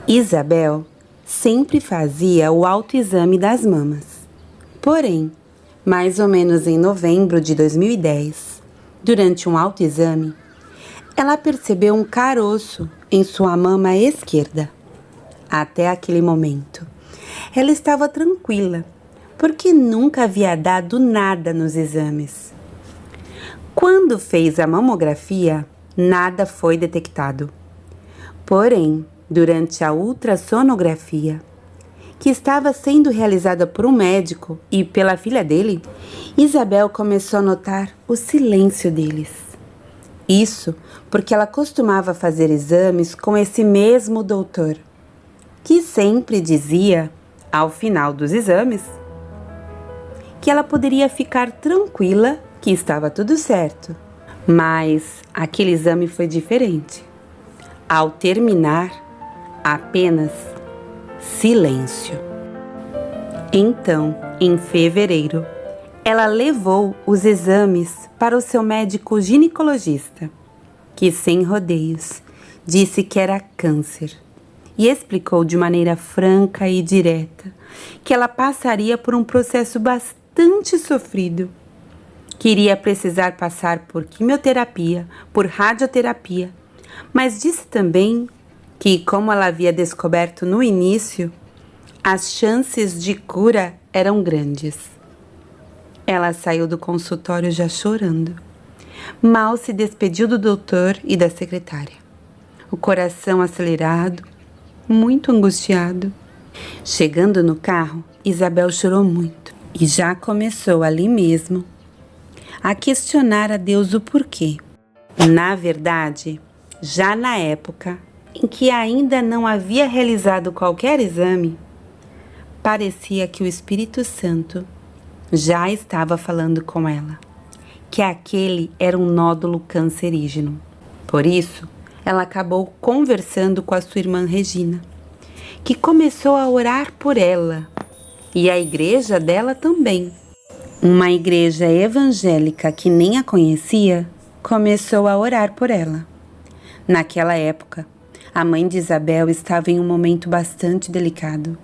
Isabel sempre fazia o autoexame das mamas. Porém, mais ou menos em novembro de 2010, durante um autoexame, ela percebeu um caroço em sua mama esquerda. Até aquele momento, ela estava tranquila, porque nunca havia dado nada nos exames. Quando fez a mamografia, nada foi detectado. Porém, durante a ultrassonografia, que estava sendo realizada por um médico e pela filha dele, Isabel começou a notar o silêncio deles. Isso porque ela costumava fazer exames com esse mesmo doutor, que sempre dizia, ao final dos exames, que ela poderia ficar tranquila que estava tudo certo. Mas aquele exame foi diferente. Ao terminar, apenas silêncio. Então, em fevereiro, ela levou os exames para o seu médico ginecologista, que, sem rodeios, disse que era câncer e explicou de maneira franca e direta que ela passaria por um processo bastante sofrido, que iria precisar passar por quimioterapia, por radioterapia, mas disse também que, como ela havia descoberto no início, as chances de cura eram grandes. Ela saiu do consultório já chorando. Mal se despediu do doutor e da secretária. O coração acelerado, muito angustiado. Chegando no carro, Isabel chorou muito e já começou ali mesmo a questionar a Deus o porquê. Na verdade, já na época em que ainda não havia realizado qualquer exame, parecia que o Espírito Santo já estava falando com ela, que aquele era um nódulo cancerígeno. Por isso, ela acabou conversando com a sua irmã Regina, que começou a orar por ela, e a igreja dela também. Uma igreja evangélica que nem a conhecia começou a orar por ela. Naquela época, a mãe de Isabel estava em um momento bastante delicado.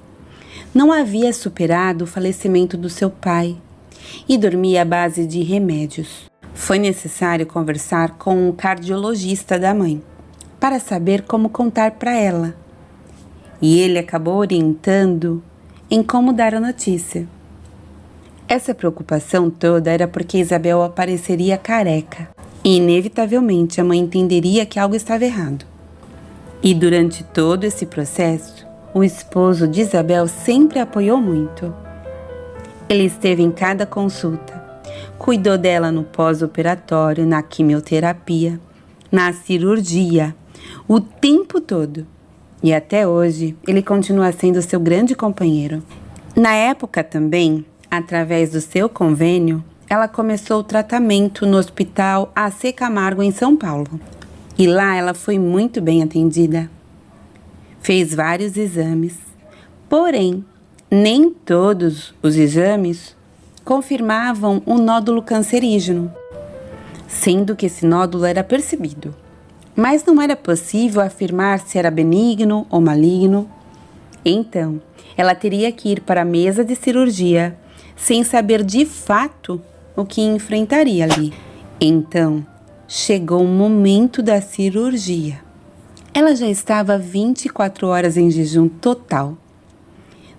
Não havia superado o falecimento do seu pai e dormia à base de remédios. Foi necessário conversar com o cardiologista da mãe para saber como contar para ela. E ele acabou orientando em como dar a notícia. Essa preocupação toda era porque Isabel apareceria careca e, inevitavelmente, a mãe entenderia que algo estava errado. E durante todo esse processo, o esposo de Isabel sempre a apoiou muito. Ele esteve em cada consulta, cuidou dela no pós-operatório, na quimioterapia, na cirurgia, o tempo todo. E até hoje, ele continua sendo seu grande companheiro. Na época também, através do seu convênio, ela começou o tratamento no Hospital AC Camargo, em São Paulo. E lá ela foi muito bem atendida. Fez vários exames, porém, nem todos os exames confirmavam um nódulo cancerígeno, sendo que esse nódulo era percebido, mas não era possível afirmar se era benigno ou maligno. Então, ela teria que ir para a mesa de cirurgia, sem saber de fato o que enfrentaria ali. Então, chegou o momento da cirurgia. Ela já estava 24 horas em jejum total,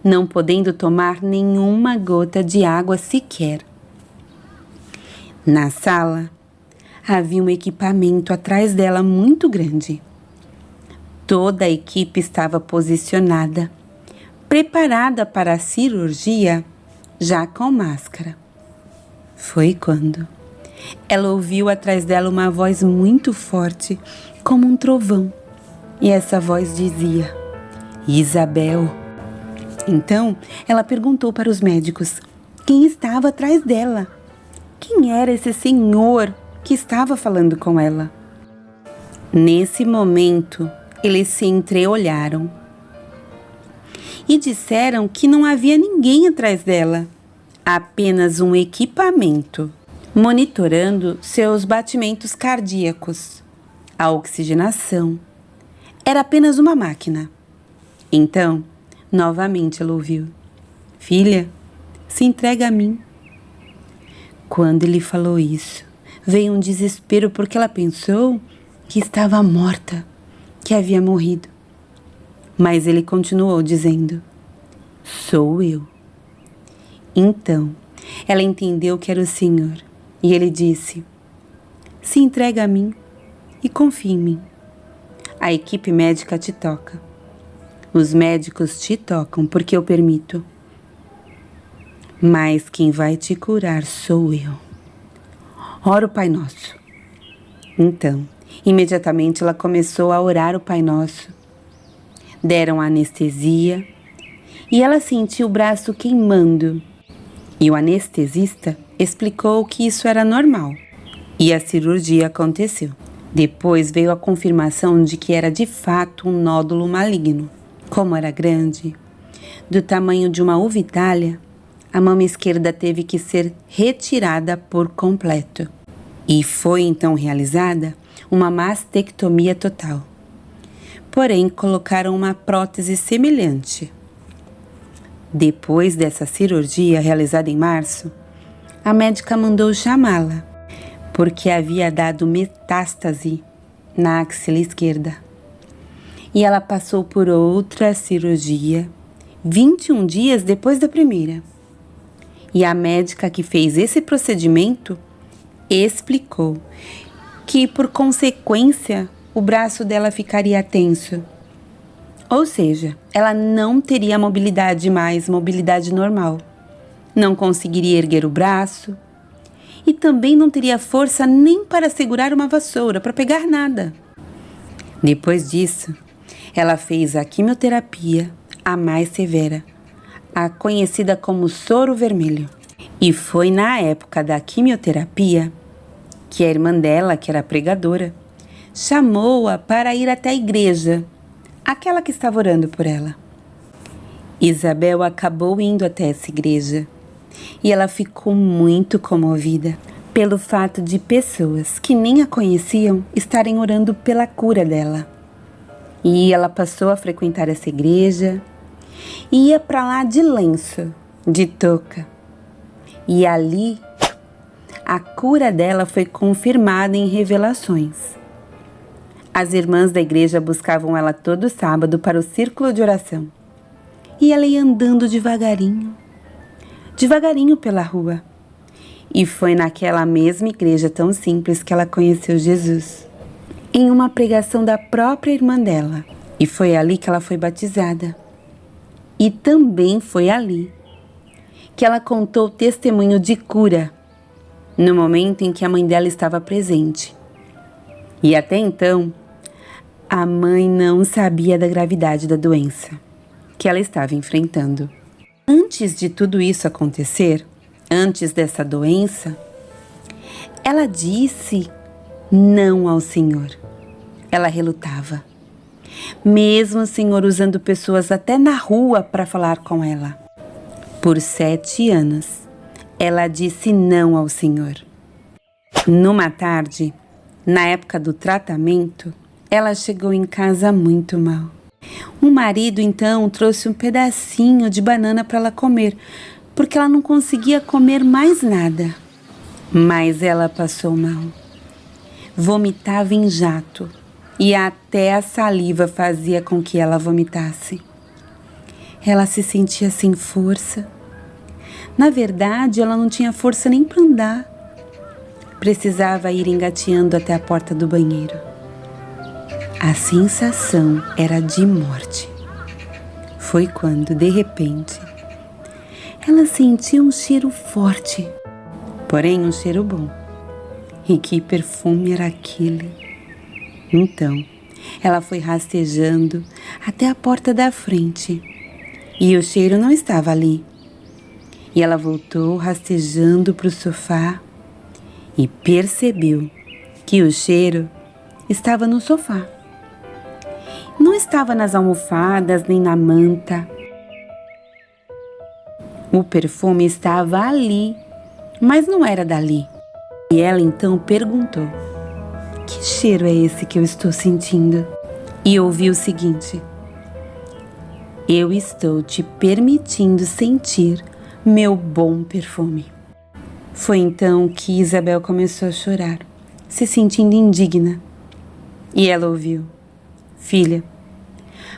não podendo tomar nenhuma gota de água sequer. Na sala, havia um equipamento atrás dela muito grande. Toda a equipe estava posicionada, preparada para a cirurgia, já com máscara. Foi quando ela ouviu atrás dela uma voz muito forte, como um trovão. E essa voz dizia: Isabel. Então, ela perguntou para os médicos quem estava atrás dela. Quem era esse senhor que estava falando com ela? Nesse momento, eles se entreolharam e disseram que não havia ninguém atrás dela, apenas um equipamento monitorando seus batimentos cardíacos, a oxigenação. Era apenas uma máquina, Então, novamente ela ouviu: Filha, se entrega a mim. Quando ele falou isso, veio um desespero porque ela pensou que estava morta, que havia morrido. Mas ele continuou dizendo: Sou eu. Então, ela entendeu que era o Senhor e ele disse: Se entrega a mim e confia em mim. A equipe médica te toca. Os médicos te tocam porque eu permito. Mas quem vai te curar sou eu. Ora o Pai Nosso. Então, imediatamente ela começou a orar o Pai Nosso. Deram anestesia e ela sentiu o braço queimando. E o anestesista explicou que isso era normal. E a cirurgia aconteceu. Depois veio a confirmação de que era de fato um nódulo maligno. Como era grande, do tamanho de uma uva Itália, a mama esquerda teve que ser retirada por completo. E foi então realizada uma mastectomia total. Porém, colocaram uma prótese semelhante. Depois dessa cirurgia realizada em março, a médica mandou chamá-la, porque havia dado metástase na axila esquerda. E ela passou por outra cirurgia 21 dias depois da primeira. E a médica que fez esse procedimento explicou que, por consequência, o braço dela ficaria tenso. Ou seja, ela não teria mobilidade mais, mobilidade normal. Não conseguiria erguer o braço e também não teria força nem para segurar uma vassoura, para pegar nada. Depois disso, ela fez a quimioterapia, a mais severa, a conhecida como soro vermelho. E foi na época da quimioterapia que a irmã dela, que era pregadora, chamou-a para ir até a igreja, aquela que estava orando por ela. Isabel acabou indo até essa igreja e ela ficou muito comovida pelo fato de pessoas que nem a conheciam estarem orando pela cura dela. E ela passou a frequentar essa igreja e ia para lá de lenço, de touca. E ali, a cura dela foi confirmada em revelações. As irmãs da igreja buscavam ela todo sábado para o círculo de oração. E ela ia andando devagarinho pela rua. E foi naquela mesma igreja tão simples que ela conheceu Jesus, em uma pregação da própria irmã dela. E foi ali que ela foi batizada. E também foi ali que ela contou o testemunho de cura, no momento em que a mãe dela estava presente. E até então, a mãe não sabia da gravidade da doença que ela estava enfrentando. Antes de tudo isso acontecer, antes dessa doença, ela disse não ao Senhor. Ela relutava, mesmo o Senhor usando pessoas até na rua para falar com ela. Por 7 anos, ela disse não ao Senhor. Numa tarde, na época do tratamento, ela chegou em casa muito mal. O marido, então, trouxe um pedacinho de banana para ela comer, porque ela não conseguia comer mais nada. Mas ela passou mal. Vomitava em jato e até a saliva fazia com que ela vomitasse. Ela se sentia sem força. Na verdade, ela não tinha força nem para andar. Precisava ir engateando até a porta do banheiro. A sensação era de morte. Foi quando, de repente, ela sentiu um cheiro forte, porém um cheiro bom. E que perfume era aquele? Então, ela foi rastejando até a porta da frente e o cheiro não estava ali. E ela voltou rastejando para o sofá e percebeu que o cheiro estava no sofá. Não estava nas almofadas nem na manta. O perfume estava ali, mas não era dali. E ela então perguntou: que cheiro é esse que eu estou sentindo? E ouviu o seguinte: Eu estou te permitindo sentir meu bom perfume. Foi então que Isabel começou a chorar, se sentindo indigna. E ela ouviu: filha,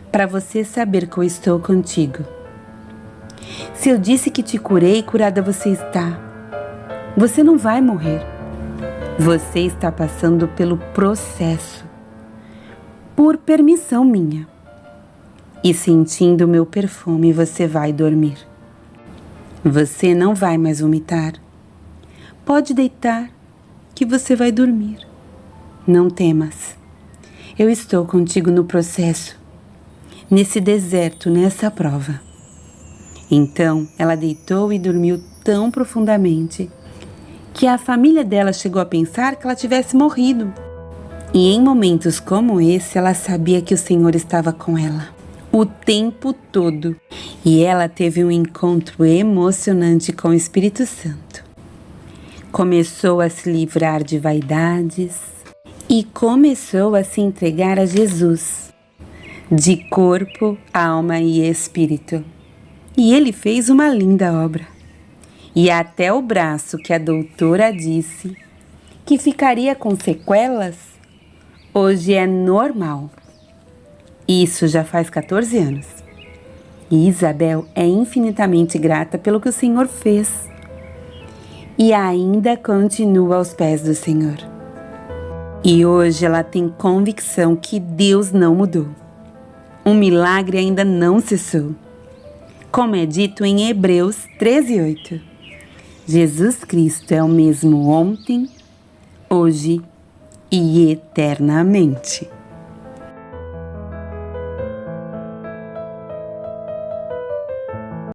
para você saber que eu estou contigo. Se eu disse que te curei, curada você está. Você não vai morrer. Você está passando pelo processo, por permissão minha. E sentindo o meu perfume, você vai dormir. Você não vai mais vomitar. Pode deitar, que você vai dormir. Não temas. Eu estou contigo no processo, nesse deserto, nessa prova. Então, ela deitou e dormiu tão profundamente que a família dela chegou a pensar que ela tivesse morrido. E em momentos como esse, ela sabia que o Senhor estava com ela o tempo todo. E ela teve um encontro emocionante com o Espírito Santo. Começou a se livrar de vaidades e começou a se entregar a Jesus, de corpo, alma e espírito. E ele fez uma linda obra. E até o braço que a doutora disse que ficaria com sequelas, hoje é normal. Isso já faz 14 anos. E Isabel é infinitamente grata pelo que o Senhor fez. E ainda continua aos pés do Senhor. E hoje ela tem convicção que Deus não mudou. O milagre ainda não cessou. Como é dito em Hebreus 13:8. Jesus Cristo é o mesmo ontem, hoje e eternamente.